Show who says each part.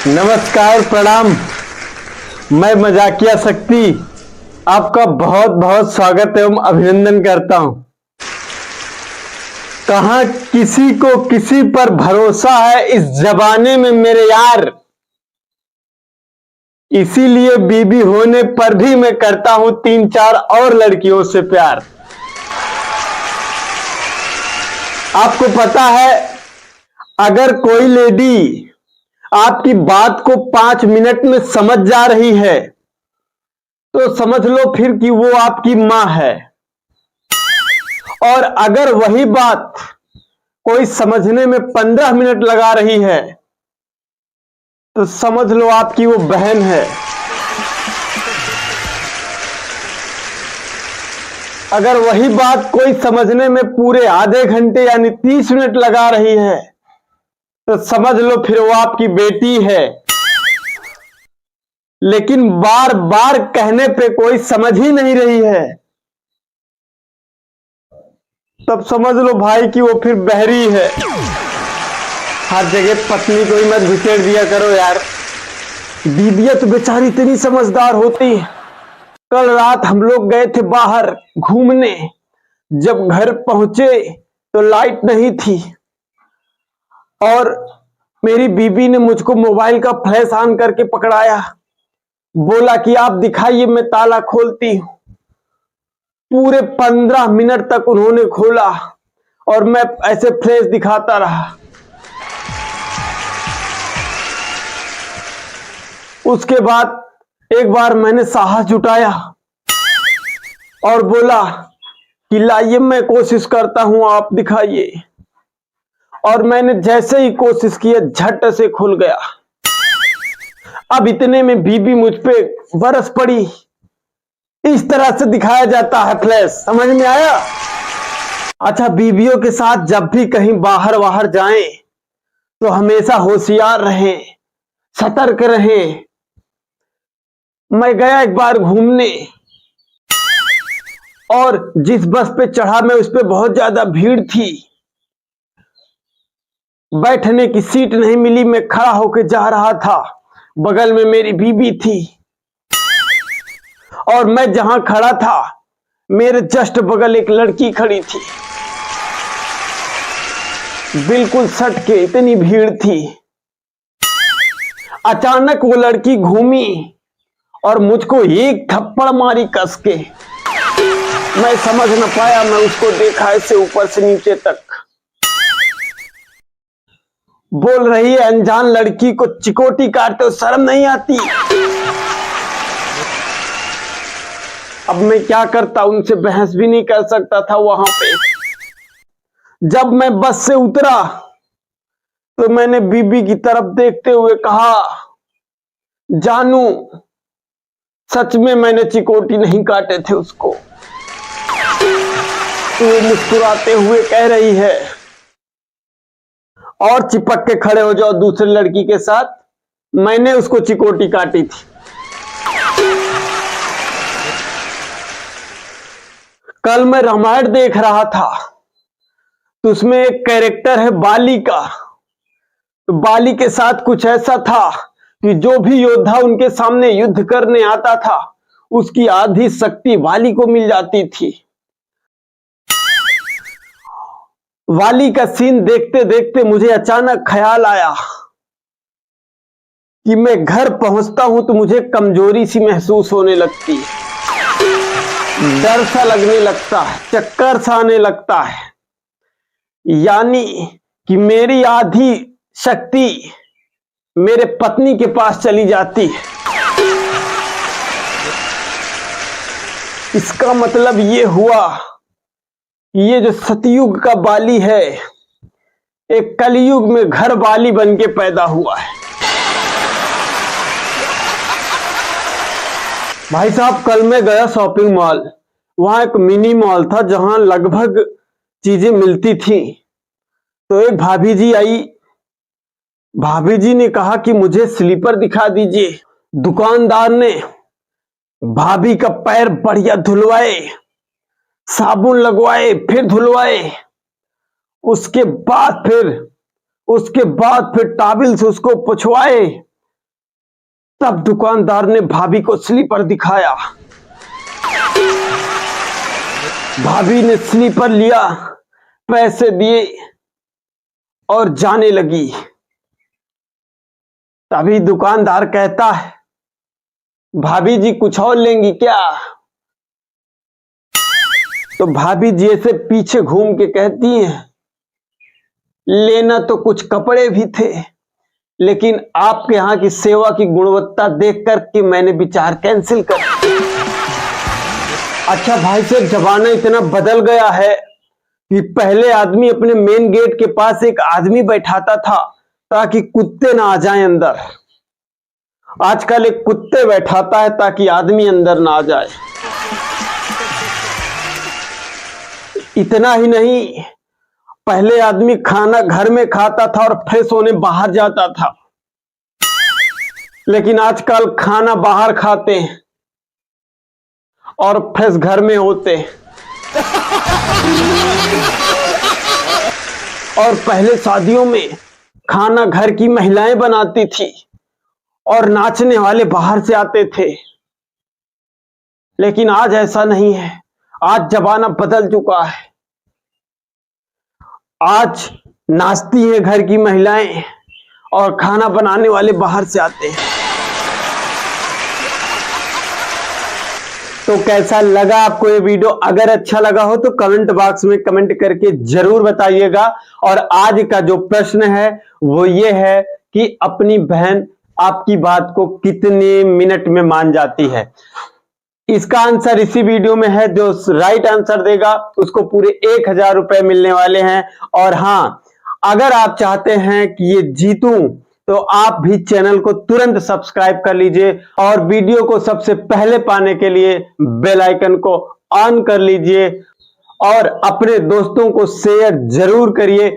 Speaker 1: नमस्कार, प्रणाम। मैं मजाकिया शक्ति आपका बहुत बहुत स्वागत एवं अभिनंदन करता हूं। कहां किसी को किसी पर भरोसा है इस जमाने में मेरे यार, इसीलिए बीबी होने पर भी मैं करता हूं 3-4 और लड़कियों से प्यार। आपको पता है, अगर कोई लेडी आपकी बात को 5 मिनट में समझ जा रही है तो समझ लो फिर कि वो आपकी मां है, और अगर वही बात कोई समझने में 15 मिनट लगा रही है तो समझ लो आपकी वो बहन है। अगर वही बात कोई समझने में पूरे आधे घंटे यानी 30 मिनट लगा रही है तो समझ लो फिर वो आपकी बेटी है। लेकिन बार बार कहने पे कोई समझ ही नहीं रही है तब समझ लो भाई कि वो फिर बहरी है। हर जगह पत्नी को ही मत घुसेड़ दिया करो यार। बीबियां तो बेचारी इतनी समझदार होती है। कल रात हम लोग गए थे बाहर घूमने, जब घर पहुंचे तो लाइट नहीं थी और मेरी बीबी ने मुझको मोबाइल का फ्लैश ऑन करके पकड़ाया, बोला कि आप दिखाइए मैं ताला खोलती हूं। पूरे 15 मिनट तक उन्होंने खोला और मैं ऐसे फ्लैश दिखाता रहा। उसके बाद एक बार मैंने साहस जुटाया और बोला कि लाइए मैं कोशिश करता हूं, आप दिखाइए। और मैंने जैसे ही कोशिश की झट से खुल गया। अब इतने में बीबी मुझ पे बरस पड़ी। इस तरह से दिखाया जाता है फ्लैश, समझ में आया? अच्छा, बीबियों के साथ जब भी कहीं बाहर जाएं तो हमेशा होशियार रहें, सतर्क रहें। मैं गया एक बार घूमने और जिस बस पे चढ़ा मैं उस पे बहुत ज्यादा भीड़ थी, बैठने की सीट नहीं मिली। मैं खड़ा होकर जा रहा था, बगल में मेरी बीबी थी और मैं जहां खड़ा था मेरे जस्ट बगल एक लड़की खड़ी थी, बिल्कुल सट के, इतनी भीड़ थी। अचानक वो लड़की घूमी और मुझको एक थप्पड़ मारी कस के। मैं समझ न पाया, मैं उसको देखा ऐसे ऊपर से नीचे तक। बोल रही है अनजान लड़की को चिकोटी काटते हो शर्म नहीं आती? अब मैं क्या करता, उनसे बहस भी नहीं कर सकता था वहां पे। जब मैं बस से उतरा तो मैंने बीबी की तरफ देखते हुए कहा, जानू सच में मैंने चिकोटी नहीं काटे थे उसको। तो वो मुस्कुराते हुए कह रही है, और चिपक के खड़े हो जाओ दूसरी लड़की के साथ, मैंने उसको चिकोटी काटी थी। कल मैं रामायण देख रहा था तो उसमें एक कैरेक्टर है बाली का। तो बाली के साथ कुछ ऐसा था कि जो भी योद्धा उनके सामने युद्ध करने आता था उसकी आधी शक्ति वाली को मिल जाती थी। वाली का सीन देखते देखते मुझे अचानक ख्याल आया कि मैं घर पहुंचता हूं तो मुझे कमजोरी सी महसूस होने लगती है, डर सा लगने लगता है, चक्कर सा आने लगता है, यानी कि मेरी आधी शक्ति मेरे पत्नी के पास चली जाती है। इसका मतलब ये हुआ, ये जो सतयुग का बाली है एक कलयुग में घर वाली बन के पैदा हुआ है। भाई साहब, कल मैं गया शॉपिंग मॉल, वहां एक मिनी मॉल था जहां लगभग चीजें मिलती थी। तो एक भाभी जी आई, भाभी जी ने कहा कि मुझे स्लीपर दिखा दीजिए। दुकानदार ने भाभी का पैर बढ़िया धुलवाए, साबुन लगवाए, फिर धुलवाए, उसके बाद फिर टॉवल से उसको पुछवाए, तब दुकानदार ने भाभी को स्लीपर दिखाया। भाभी ने स्लीपर लिया, पैसे दिए और जाने लगी। तभी दुकानदार कहता है, भाभी जी कुछ और लेंगी क्या? तो भाभी जी ऐसे पीछे घूम के कहती हैं, लेना तो कुछ कपड़े भी थे, लेकिन आपके यहां की सेवा की गुणवत्ता देख करके मैंने विचार कैंसिल कर दिया। अच्छा भाई साहब, जमाना इतना बदल गया है कि पहले आदमी अपने मेन गेट के पास एक आदमी बैठाता था ताकि कुत्ते ना आ जाएं अंदर। आजकल एक कुत्ते बैठाता है ताकि आदमी अंदर ना आ जाए। इतना ही नहीं, पहले आदमी खाना घर में खाता था और फ्रेश होने बाहर जाता था, लेकिन आजकल खाना बाहर खाते हैं और फ्रेश घर में होते हैं। और पहले शादियों में खाना घर की महिलाएं बनाती थी और नाचने वाले बाहर से आते थे, लेकिन आज ऐसा नहीं है। आज जमाना बदल चुका है। आज नाचती हैं घर की महिलाएं और खाना बनाने वाले बाहर से आते हैं। तो कैसा लगा आपको ये वीडियो? अगर अच्छा लगा हो तो कमेंट बॉक्स में कमेंट करके जरूर बताइएगा। और आज का जो प्रश्न है वो ये है कि अपनी बहन आपकी बात को कितने मिनट में मान जाती है? इसका आंसर इसी वीडियो में है। जो राइट आंसर देगा उसको पूरे 1000 रुपए मिलने वाले हैं। और हाँ, अगर आप चाहते हैं कि ये जीतूं तो आप भी चैनल को तुरंत सब्सक्राइब कर लीजिए और वीडियो को सबसे पहले पाने के लिए बेल आइकन को ऑन कर लीजिए और अपने दोस्तों को शेयर जरूर करिए।